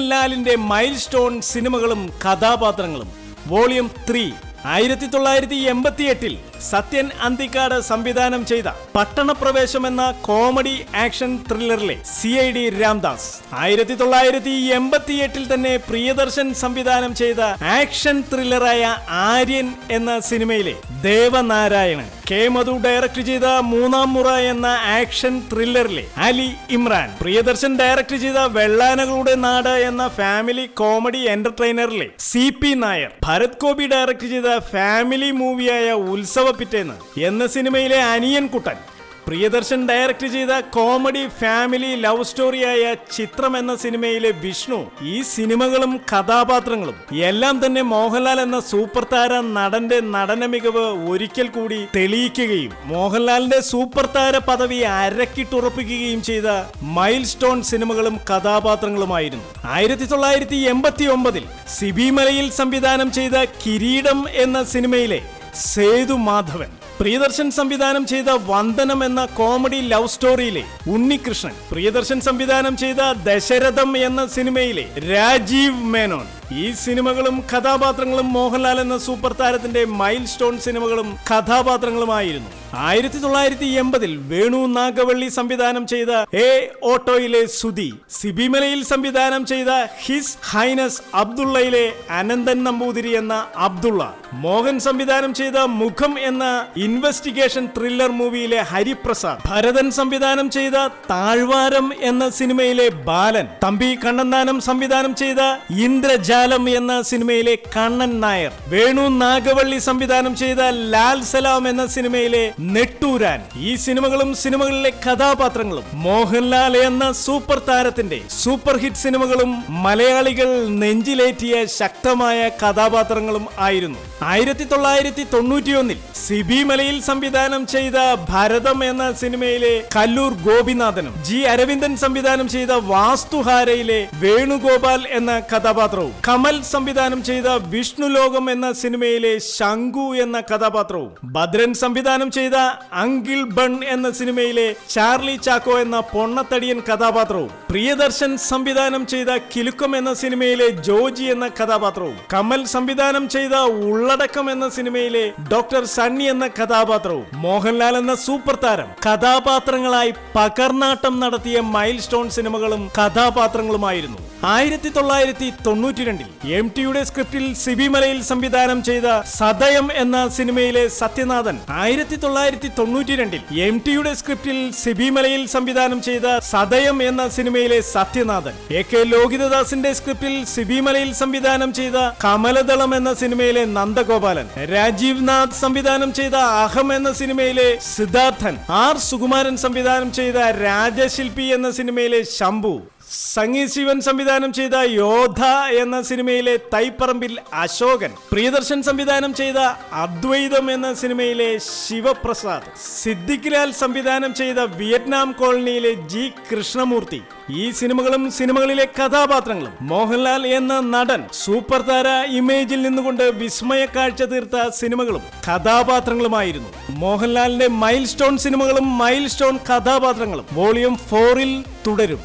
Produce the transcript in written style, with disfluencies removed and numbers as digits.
മോഹൻലാലിന്റെ mile stone സിനിമകളും കഥാപാത്രങ്ങളും വോളിയം 3 1988 സത്യൻ അന്തിക്കാട് സംവിധാനം ചെയ്ത പട്ടണപ്രവേശം എന്ന കോമഡി ആക്ഷൻ ത്രില്ലറിലെ CID രാംദാസ് 1988 തന്നെ പ്രിയദർശൻ സംവിധാനം ചെയ്ത ആക്ഷൻ ത്രില്ലറായ ആര്യൻ എന്ന സിനിമയിലെ ദേവനാരായണൻ കെ മധു ഡയറക്ട് ചെയ്ത മൂന്നാം മുറ എന്ന ആക്ഷൻ ത്രില്ലറിലെ അലി ഇമ്രാൻ പ്രിയദർശൻ ഡയറക്ട് ചെയ്ത വെള്ളാനകളുടെ നാട് എന്ന ഫാമിലി കോമഡി എന്റർടൈനറിലെ CP നായർ ഭരത് ഗോപി ഡയറക്ട് ചെയ്ത ഫാമിലി മൂവിയായ ഉത്സവ പിറ്റേന്ന് എന്ന സിനിമയിലെ അനിയൻ കുട്ടൻ പ്രിയദർശൻ ഡയറക്ട് ചെയ്ത കോമഡി ഫാമിലി ലവ് സ്റ്റോറിയായ ചിത്രം എന്ന സിനിമയിലെ വിഷ്ണു ഈ സിനിമകളും കഥാപാത്രങ്ങളും എല്ലാം തന്നെ മോഹൻലാൽ എന്ന സൂപ്പർ താര നടന്റെ നടന മികവ് ഒരിക്കൽ കൂടി തെളിയിക്കുകയും മോഹൻലാലിന്റെ സൂപ്പർ താര പദവി അരക്കിട്ടുറപ്പിക്കുകയും ചെയ്ത മൈൽ സ്റ്റോൺ സിനിമകളും കഥാപാത്രങ്ങളുമായിരുന്നു 1989 സിബി മലയിൽ സംവിധാനം ചെയ്ത കിരീടം എന്ന സിനിമയിലെ സേതു മാധവൻ പ്രിയദർശൻ സംവിധാനം ചെയ്ത വന്ദനം എന്ന കോമഡി ലവ് സ്റ്റോറിയിലെ ഉണ്ണികൃഷ്ണൻ പ്രിയദർശൻ സംവിധാനം ചെയ്ത ദശരഥം എന്ന സിനിമയിലെ രാജീവ് മേനോൻ ഈ സിനിമകളും കഥാപാത്രങ്ങളും മോഹൻലാൽ എന്ന സൂപ്പർ താരത്തിന്റെ മൈൽ സ്റ്റോൺ സിനിമകളും കഥാപാത്രങ്ങളുമായിരുന്നു 1980 വേണു നാഗവള്ളി സംവിധാനം ചെയ്ത എ ഓട്ടോയിലെ സുധി സിബി മലയിൽ സംവിധാനം ചെയ്ത ഹിസ് ഹൈനസ് അബ്ദുള്ളയിലെ അനന്തൻ നമ്പൂതിരി എന്ന അബ്ദുള്ള മോഹൻ സംവിധാനം ചെയ്ത മുഖം എന്ന ഇൻവെസ്റ്റിഗേഷൻ ത്രില്ലർ മൂവിയിലെ ഹരിപ്രസാദ് ഭരതൻ സംവിധാനം ചെയ്ത താഴ്വാരം എന്ന സിനിമയിലെ ബാലൻ തമ്പി കണ്ണന്താനം സംവിധാനം ചെയ്ത ഇന്ദ്രജാലം എന്ന സിനിമയിലെ കണ്ണൻ നായർ വേണു നാഗവള്ളി സംവിധാനം ചെയ്ത ലാൽ സലാം എന്ന സിനിമയിലെ നെട്ടൂരാൻ ഈ സിനിമകളിലെ കഥാപാത്രങ്ങളും മോഹൻലാൽ എന്ന സൂപ്പർ താരത്തിന്റെ സൂപ്പർ ഹിറ്റ് സിനിമകളും മലയാളികൾ നെഞ്ചിലേറ്റിയ ശക്തമായ കഥാപാത്രങ്ങളും ആയിരുന്നു 1991 സിബി മലയിൽ സംവിധാനം ചെയ്ത ഭരതം എന്ന സിനിമയിലെ കല്ലൂർ ഗോപിനാഥനും ജി അരവിന്ദൻ സംവിധാനം ചെയ്ത വാസ്തുഹാരയിലെ വേണുഗോപാൽ എന്ന കഥാപാത്രവും കമൽ സംവിധാനം ചെയ്ത വിഷ്ണു ലോകം എന്ന സിനിമയിലെ ശംഖു എന്ന കഥാപാത്രവും ഭദ്രൻ സംവിധാനം ചെയ്ത അങ്കിൾ ബൺ എന്ന സിനിമയിലെ ചാർലി ചാക്കോ എന്ന പൊണ്ണത്തടിയൻ കഥാപാത്രവും പ്രിയദർശൻ സംവിധാനം ചെയ്ത കിലുക്കം എന്ന സിനിമയിലെ ജോജി എന്ന കഥാപാത്രവും കമൽ സംവിധാനം ചെയ്ത ഉള്ളടക്കം എന്ന സിനിമയിലെ ഡോക്ടർ സണ്ണി എന്ന കഥാപാത്രവും മോഹൻലാൽ എന്ന സൂപ്പർ താരം കഥാപാത്രങ്ങളായി പകർന്നാട്ടം നടത്തിയ മൈൽ സ്റ്റോൺ സിനിമകളും കഥാപാത്രങ്ങളുമായിരുന്നു 1992 MTയുടെ സ്ക്രിപ്റ്റിൽ സിബി മലയിൽ സംവിധാനം ചെയ്ത സദയം എന്ന സിനിമയിലെ സത്യനാഥൻ 1992 MTയുടെ സ്ക്രിപ്റ്റിൽ സിബി മലയിൽ സംവിധാനം ചെയ്ത സദയം എന്ന സിനിമയിലെ സത്യനാഥൻ AK ലോകിതദാസിന്റെ സ്ക്രിപ്റ്റിൽ സിബി മലയിൽ സംവിധാനം ചെയ്ത കമലദളം എന്ന സിനിമയിലെ നന്ദഗോപാലൻ രാജീവ് നാഥ് സംവിധാനം ചെയ്ത അഹം എന്ന സിനിമയിലെ സിദ്ധാർത്ഥൻ R സുകുമാരൻ സംവിധാനം ചെയ്ത രാജശില്പി എന്ന സിനിമയിലെ ശംഭു സംഗീത് ശിവൻ സംവിധാനം ചെയ്ത യോധ എന്ന സിനിമയിലെ തൈപ്പറമ്പിൽ അശോകൻ പ്രിയദർശൻ സംവിധാനം ചെയ്ത അദ്വൈതം എന്ന സിനിമയിലെ ശിവപ്രസാദ് സിദ്ദിഖ് ലാൽ സംവിധാനം ചെയ്ത വിയറ്റ്നാം കോളനിയിലെ G കൃഷ്ണമൂർത്തി ഈ സിനിമകളിലെ കഥാപാത്രങ്ങളും മോഹൻലാൽ എന്ന നടൻ സൂപ്പർ താര ഇമേജിൽ നിന്നുകൊണ്ട് വിസ്മയ കാഴ്ച തീർത്ത സിനിമകളും കഥാപാത്രങ്ങളുമായിരുന്നു മോഹൻലാലിന്റെ മൈൽ സ്റ്റോൺ സിനിമകളും മൈൽ സ്റ്റോൺ കഥാപാത്രങ്ങളും വോളിയം 4 തുടരും.